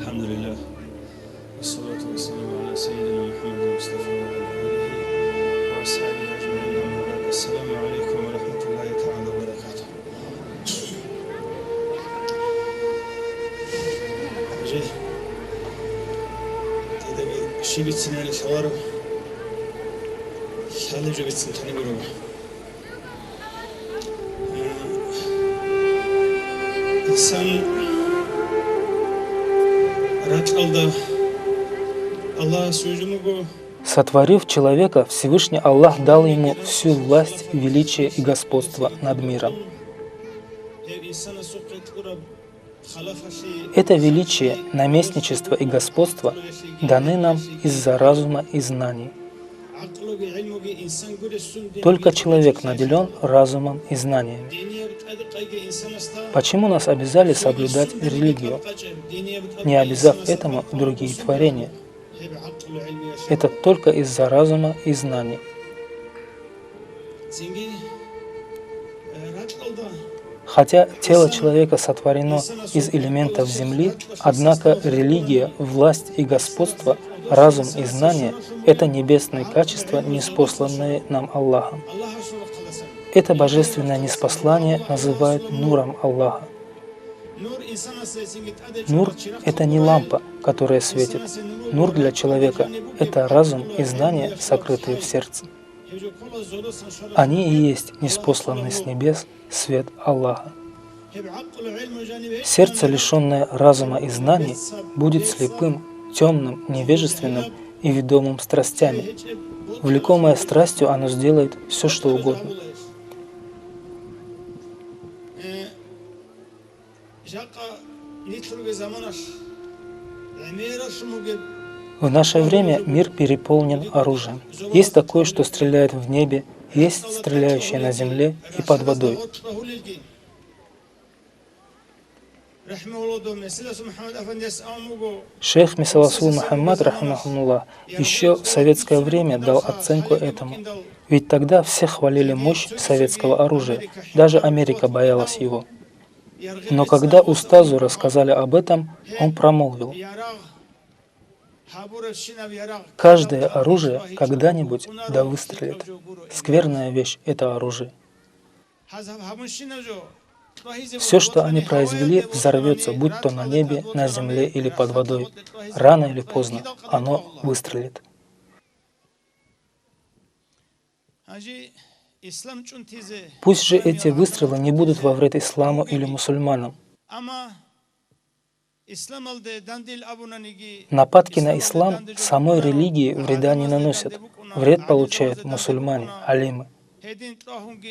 الحمد لله والصلاة والسلام على سيدنا محمد المصطفى وعلى آله وأصحابه أجمعين أما بعد. السلام عليكم ورحمة الله تعالى وبركاته. Hacı, dedi bir şey bitsin yani şavarım. Şalıcı bitsin tanımıyorum. İnsan рачалда Аллах суждему го. Сотворив человека, Всевышний Аллах дал ему всю власть, величие и господство над миром. Это величие, наместничество и господство даны нам из-за разума и знаний. Только человек наделен разумом и знаниями. Почему нас обязали соблюдать религию, не обязав этому другие творения? Это только из-за разума и знаний. Хотя тело человека сотворено из элементов земли, однако религия, власть и господство, разум и знание – это небесные качества, ниспосланные нам Аллахом. Это божественное ниспослание называют нуром Аллаха. Нур – это не лампа, которая светит. Нур для человека – это разум и знания, сокрытые в сердце. Они и есть ниспосланный с небес свет Аллаха. Сердце, лишенное разума и знаний, будет слепым, темным, невежественным и ведомым страстями. Влекомое страстью, оно сделает все, что угодно. В наше время мир переполнен оружием. Есть такое, что стреляет в небе, есть стреляющее на земле и под водой. Шейх Мисаласул Мухаммад, рахимахуллах, еще в советское время дал оценку этому. Ведь тогда все хвалили мощь советского оружия, даже Америка боялась его. Но когда устазу рассказали об этом, он промолвил: каждое оружие когда-нибудь да выстрелит. Скверная вещь — это оружие. Все, что они произвели, взорвется, будь то на небе, на земле или под водой. Рано или поздно оно выстрелит. Пусть же эти выстрелы не будут во вред исламу или мусульманам. Нападки на ислам самой религии вреда не наносят. Вред получают мусульмане, алимы.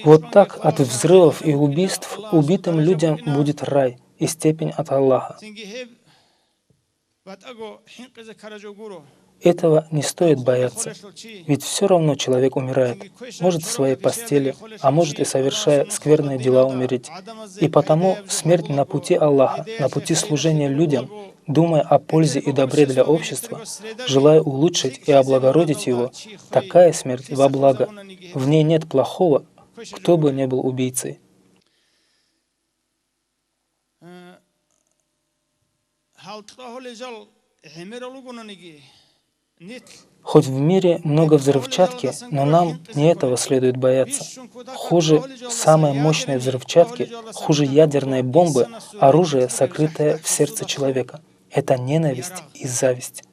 Вот так от взрывов и убийств убитым людям будет рай и степень от Аллаха. Этого не стоит бояться, ведь все равно человек умирает, может в своей постели, а может и совершая скверные дела умереть. И потому смерть на пути Аллаха, на пути служения людям, думая о пользе и добре для общества, желая улучшить и облагородить его, такая смерть во благо, в ней нет плохого, кто бы ни был убийцей. Хоть в мире много взрывчатки, но нам не этого следует бояться. Хуже самой мощной взрывчатки, хуже ядерной бомбы, оружие, сокрытое в сердце человека. Это ненависть и зависть.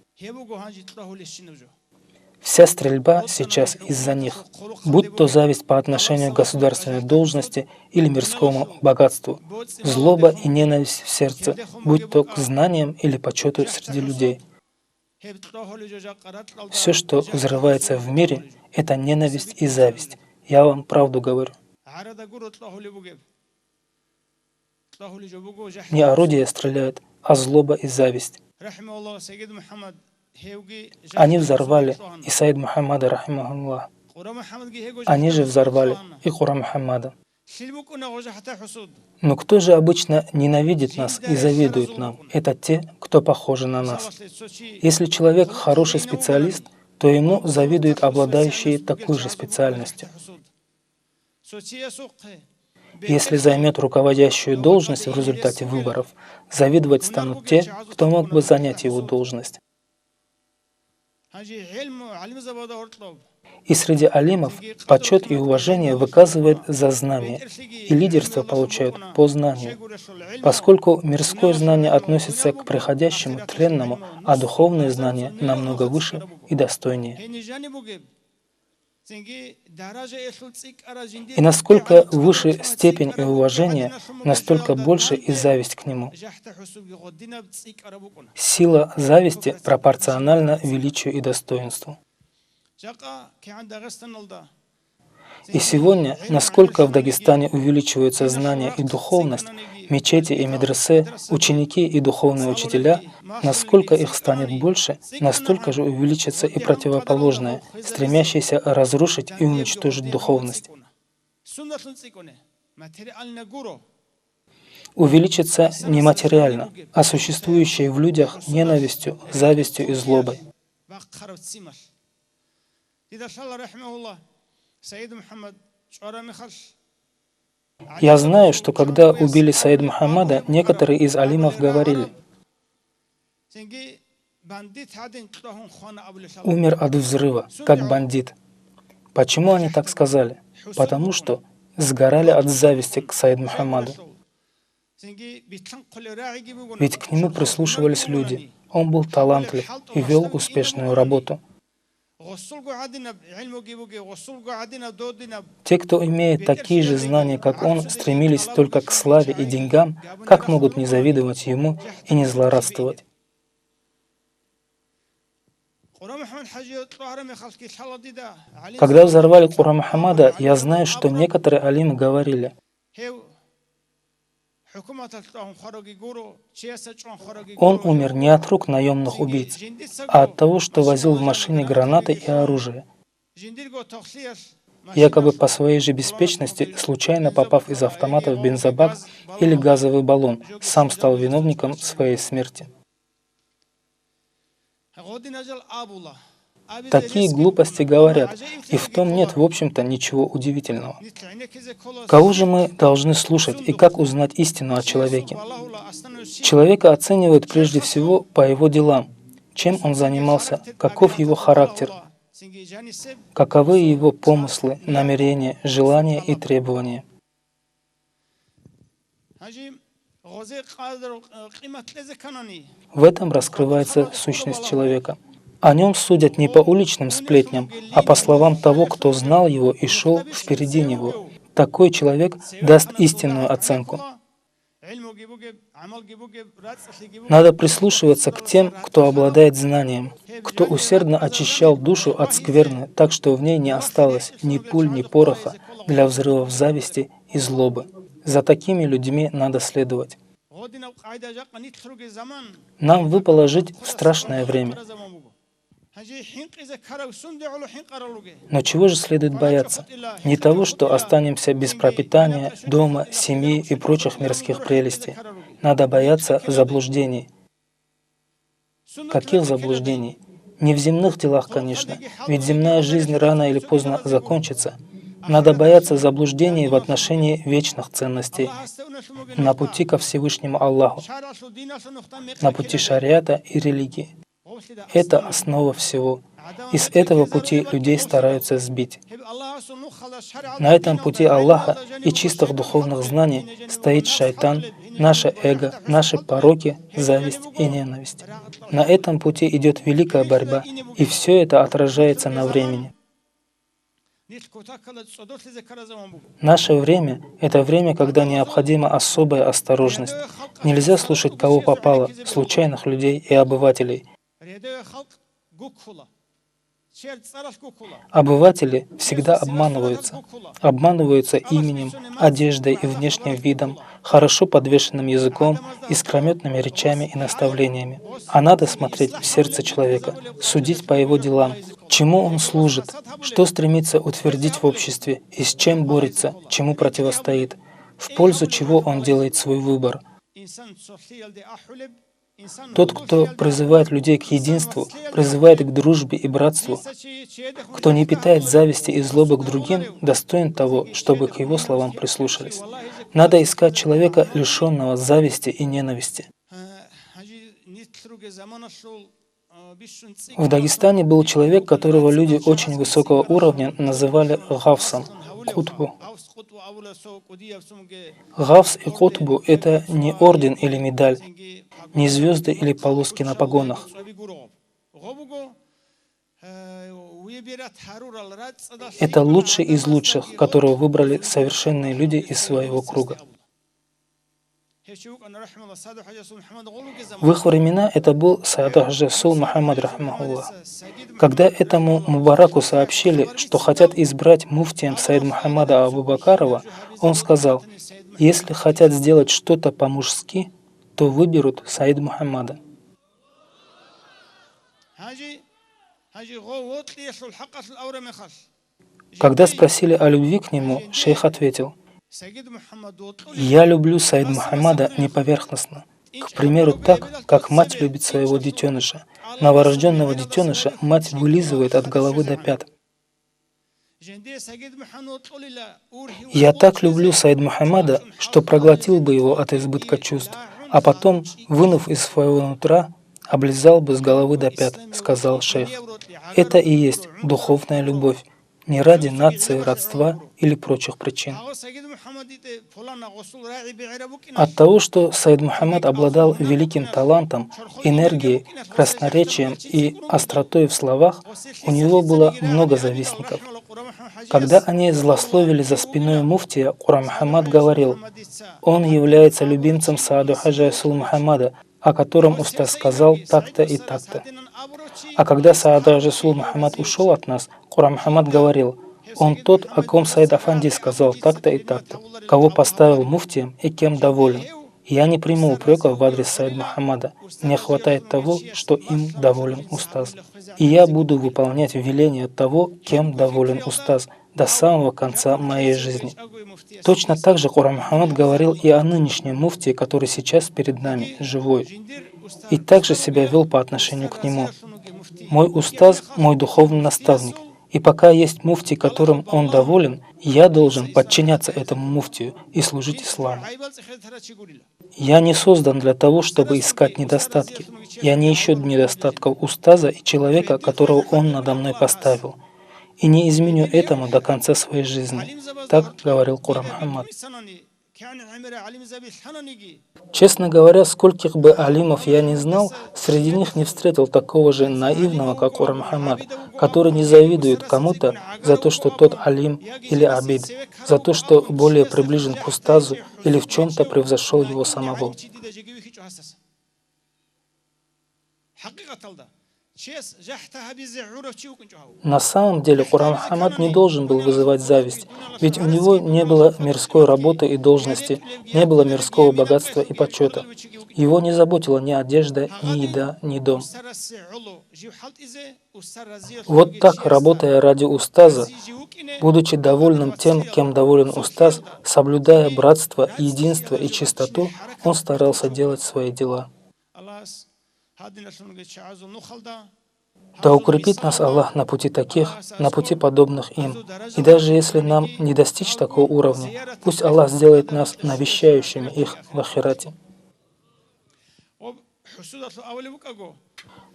Вся стрельба сейчас из-за них, будь то зависть по отношению к государственной должности или мирскому богатству, злоба и ненависть в сердце, будь то к знаниям или почету среди людей. Все, что взрывается в мире, это ненависть и зависть. Я вам правду говорю. Не орудия стреляют, а злоба и зависть. Они взорвали и Саид Мухаммада, рахимахуллах. Они же взорвали и Куран Мухаммада. Но кто же обычно ненавидит нас и завидует нам? Это те, кто похожи на нас. Если человек хороший специалист, то ему завидуют обладающие такой же специальностью. Если займет руководящую должность в результате выборов, завидовать станут те, кто мог бы занять его должность. И среди алимов почет и уважение выказывают за знание, и лидерство получают по знанию, поскольку мирское знание относится к приходящему, тленному, а духовное знание намного выше и достойнее. И насколько выше степень и уважение, настолько больше и зависть к нему. Сила зависти пропорциональна величию и достоинству. И сегодня, насколько в Дагестане увеличиваются знания и духовность, мечети и медресе, ученики и духовные учителя, насколько их станет больше, настолько же увеличится и противоположное, стремящееся разрушить и уничтожить духовность. Увеличится не материально, а существующее в людях ненавистью, завистью и злобой. Я знаю, что когда убили Саид Мухаммада, некоторые из алимов говорили: «Умер от взрыва, как бандит». Почему они так сказали? Потому что сгорали от зависти к Саид Мухаммаду. Ведь к нему прислушивались люди. Он был талантлив и вел успешную работу. Те, кто имеет такие же знания, как он, стремились только к славе и деньгам, как могут не завидовать ему и не злорадствовать? Когда взорвали Кура Мухаммада, я знаю, что некоторые алимы говорили: он умер не от рук наемных убийц, а от того, что возил в машине гранаты и оружие, якобы по своей же беспечности, случайно попав из автомата в бензобак или газовый баллон, сам стал виновником своей смерти. Такие глупости говорят, и в том нет, в общем-то, ничего удивительного. Кого же мы должны слушать и как узнать истину о человеке? Человека оценивают прежде всего по его делам, чем он занимался, каков его характер, каковы его помыслы, намерения, желания и требования. В этом раскрывается сущность человека. О нем судят не по уличным сплетням, а по словам того, кто знал его и шел впереди него. Такой человек даст истинную оценку. Надо прислушиваться к тем, кто обладает знанием, кто усердно очищал душу от скверны, так что в ней не осталось ни пуль, ни пороха для взрывов зависти и злобы. За такими людьми надо следовать. Нам выпало жить в страшное время. Но чего же следует бояться? Не того, что останемся без пропитания, дома, семьи и прочих мирских прелестей. Надо бояться заблуждений. Каких заблуждений? Не в земных делах, конечно, ведь земная жизнь рано или поздно закончится. Надо бояться заблуждений в отношении вечных ценностей, на пути ко Всевышнему Аллаху, на пути шариата и религии. Это основа всего. И с этого пути людей стараются сбить. На этом пути Аллаха и чистых духовных знаний стоит шайтан, наше эго, наши пороки, зависть и ненависть. На этом пути идет великая борьба, и все это отражается на времени. Наше время — это время, когда необходима особая осторожность. Нельзя слушать кого попало, случайных людей и обывателей. Обыватели всегда обманываются именем, одеждой и внешним видом, хорошо подвешенным языком, искрометными речами и наставлениями. А надо смотреть в сердце человека, судить по его делам, чему он служит, что стремится утвердить в обществе и с чем борется, чему противостоит, в пользу чего он делает свой выбор. Тот, кто призывает людей к единству, призывает к дружбе и братству, кто не питает зависти и злобы к другим, достоин того, чтобы к его словам прислушались. Надо искать человека, лишенного зависти и ненависти. В Дагестане был человек, которого люди очень высокого уровня называли Гавсом, Кутбу. Гавс и Кутбу — это не орден или медаль, не звезды или полоски на погонах. Это лучший из лучших, которого выбрали совершенные люди из своего круга. В их времена это был Сайд Хаджи Мухаммад рахимахуллах. Когда этому Мубараку сообщили, что хотят избрать муфтием Сайд Мухаммада Абу Бакарова, он сказал: если хотят сделать что-то по-мужски, то выберут Сайд Мухаммада. Когда спросили о любви к нему, шейх ответил: «Я люблю Сайд Мухаммада не поверхностно. К примеру, так, как мать любит своего детеныша. Новорожденного детеныша мать вылизывает от головы до пят. Я так люблю Сайд Мухаммада, что проглотил бы его от избытка чувств, а потом, вынув из своего нутра, облизал бы с головы до пят», — сказал шейх. Это и есть духовная любовь, не ради нации, родства или прочих причин. От того, что Сайд Мухаммад обладал великим талантом, энергией, красноречием и остротой в словах, у него было много завистников. Когда они злословили за спиной муфтия, Куран Мухаммад говорил: «Он является любимцем Сааду Хаджи Расул Мухаммада, о котором устаз сказал так-то и так-то». А когда Саад Расул Мухаммад ушел от нас, Куран Мухаммад говорил: «Он тот, о ком Сайд Афанди сказал так-то и так-то, кого поставил муфтием и кем доволен. Я не приму упреков в адрес Сайд Мухаммада. Мне хватает того, что им доволен устаз. И я буду выполнять веление того, кем доволен устаз, до самого конца моей жизни». Точно так же Куран Мухаммад говорил и о нынешнем муфтии, который сейчас перед нами, живой. И также себя вел по отношению к нему. «Мой устаз – мой духовный наставник. И пока есть муфтий, которым он доволен, я должен подчиняться этому муфтию и служить исламу. Я не создан для того, чтобы искать недостатки. Я не ищу недостатков устаза и человека, которого он надо мной поставил. И не изменю этому до конца своей жизни». Так говорил Куран Мухаммад. Честно говоря, скольких бы алимов я не знал, среди них не встретил такого же наивного, как Куран Мухаммад, который не завидует кому-то за то, что тот алим или абид, за то, что более приближен к устазу или в чем-то превзошел его самого. На самом деле Куран Мухаммад не должен был вызывать зависть, ведь у него не было мирской работы и должности, не было мирского богатства и почета. Его не заботила ни одежда, ни еда, ни дом. Вот так, работая ради устаза, будучи довольным тем, кем доволен устаз, соблюдая братство, единство и чистоту, он старался делать свои дела. Да укрепит нас Аллах на пути таких, на пути подобных им. И даже если нам не достичь такого уровня, пусть Аллах сделает нас навещающими их в ахирате.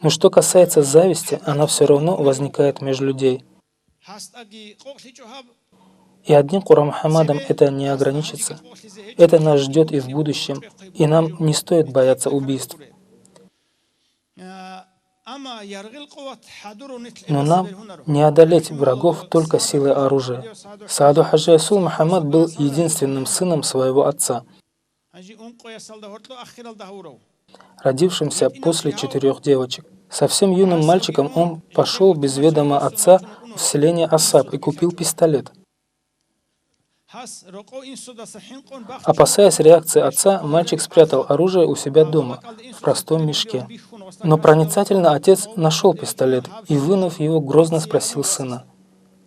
Но что касается зависти, она все равно возникает между людей. И одним Куран Мухаммадом это не ограничится. Это нас ждет и в будущем, и нам не стоит бояться убийств. Но нам не одолеть врагов только силой оружия. Сааду Хаджи Расул Мухаммад был единственным сыном своего отца, родившимся после 4 девочек. Совсем юным мальчиком он пошел без ведома отца в селение Асаб и купил пистолет. Опасаясь реакции отца, мальчик спрятал оружие у себя дома, в простом мешке. Но проницательно отец нашел пистолет и, вынув его, грозно спросил сына: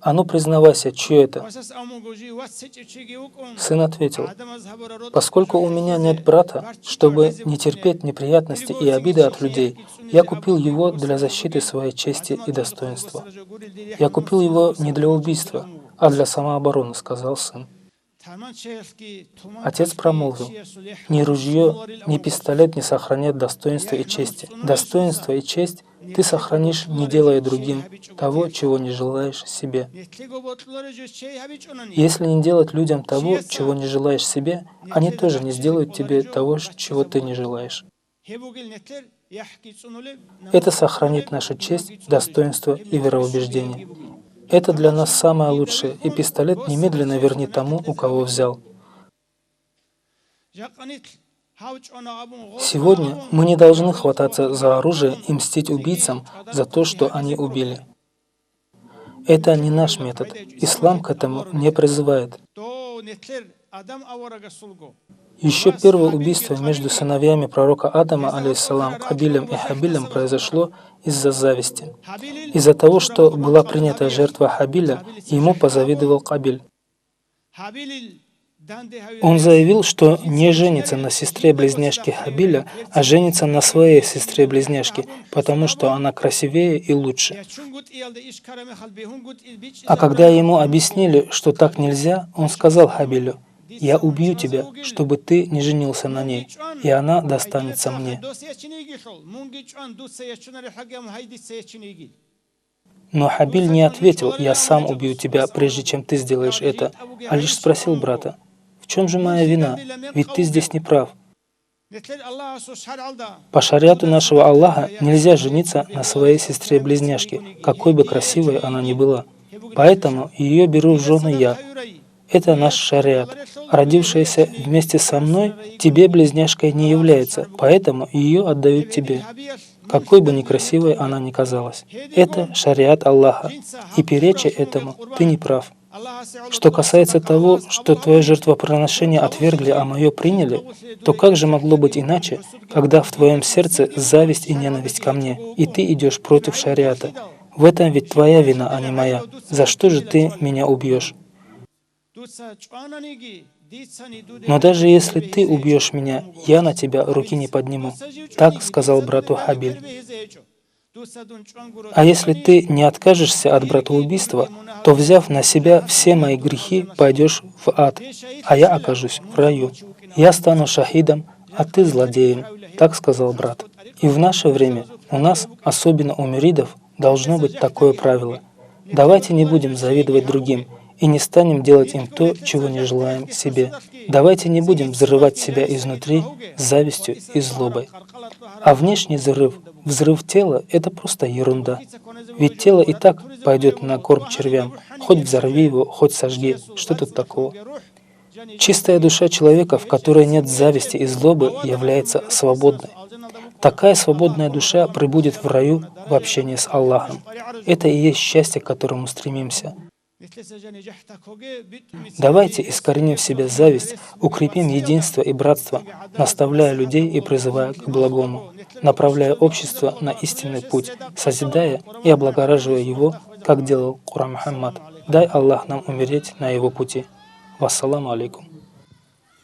«А ну, признавайся, чье это?» Сын ответил: «Поскольку у меня нет брата, чтобы не терпеть неприятности и обиды от людей, я купил его для защиты своей чести и достоинства. Я купил его не для убийства, а для самообороны», — сказал сын. Отец промолвил: «Ни ружье, ни пистолет не сохранят достоинства и чести. Достоинство и честь ты сохранишь, не делая другим того, чего не желаешь себе. Если не делать людям того, чего не желаешь себе, они тоже не сделают тебе того, чего ты не желаешь. Это сохранит нашу честь, достоинство и вероубеждение. Это для нас самое лучшее, и пистолет немедленно верни тому, у кого взял». Сегодня мы не должны хвататься за оружие и мстить убийцам за то, что они убили. Это не наш метод. Ислам к этому не призывает. Еще первое убийство между сыновьями пророка Адама, алейхиссалам, Кабилем и Хабилем, произошло из-за зависти. Из-за того, что была принята жертва Хабиля, ему позавидовал Кабиль. Он заявил, что не женится на сестре-близняшке Хабиля, а женится на своей сестре-близняшке, потому что она красивее и лучше. А когда ему объяснили, что так нельзя, он сказал Хабилю: «Я убью тебя, чтобы ты не женился на ней, и она достанется мне». Но Хабиль не ответил: «Я сам убью тебя, прежде чем ты сделаешь это», а лишь спросил брата: «В чем же моя вина? Ведь ты здесь не прав». По шариату нашего Аллаха нельзя жениться на своей сестре-близняшке, какой бы красивой она ни была. Поэтому ее беру в жены я. Это наш шариат. Родившаяся вместе со мной тебе близняшкой не является, поэтому ее отдают тебе, какой бы некрасивой она ни казалась. Это шариат Аллаха, и переча этому ты не прав. Что касается того, что твое жертвоприношение отвергли, а мое приняли, то как же могло быть иначе, когда в твоем сердце зависть и ненависть ко мне, и ты идешь против шариата? В этом ведь твоя вина, а не моя. За что же ты меня убьешь? Но даже если ты убьешь меня, я на тебя руки не подниму. Так сказал брату Хабиль. А если ты не откажешься от братоубийства, то, взяв на себя все мои грехи, пойдешь в ад, а я окажусь в раю. Я стану шахидом, а ты злодеем. Так сказал брат. И в наше время у нас, особенно у мюридов, должно быть такое правило. Давайте не будем завидовать другим и не станем делать им то, чего не желаем себе. Давайте не будем взрывать себя изнутри завистью и злобой. А внешний взрыв тела — это просто ерунда. Ведь тело и так пойдет на корм червям. Хоть взорви его, хоть сожги. Что тут такого? Чистая душа человека, в которой нет зависти и злобы, является свободной. Такая свободная душа пребудет в раю в общении с Аллахом. Это и есть счастье, к которому стремимся. Давайте искореним в себе зависть, укрепим единство и братство, наставляя людей и призывая к благому, направляя общество на истинный путь, созидая и облагораживая его, как делал Куран Мухаммад. Дай Аллах нам умереть на его пути. Вассаламу алейкум.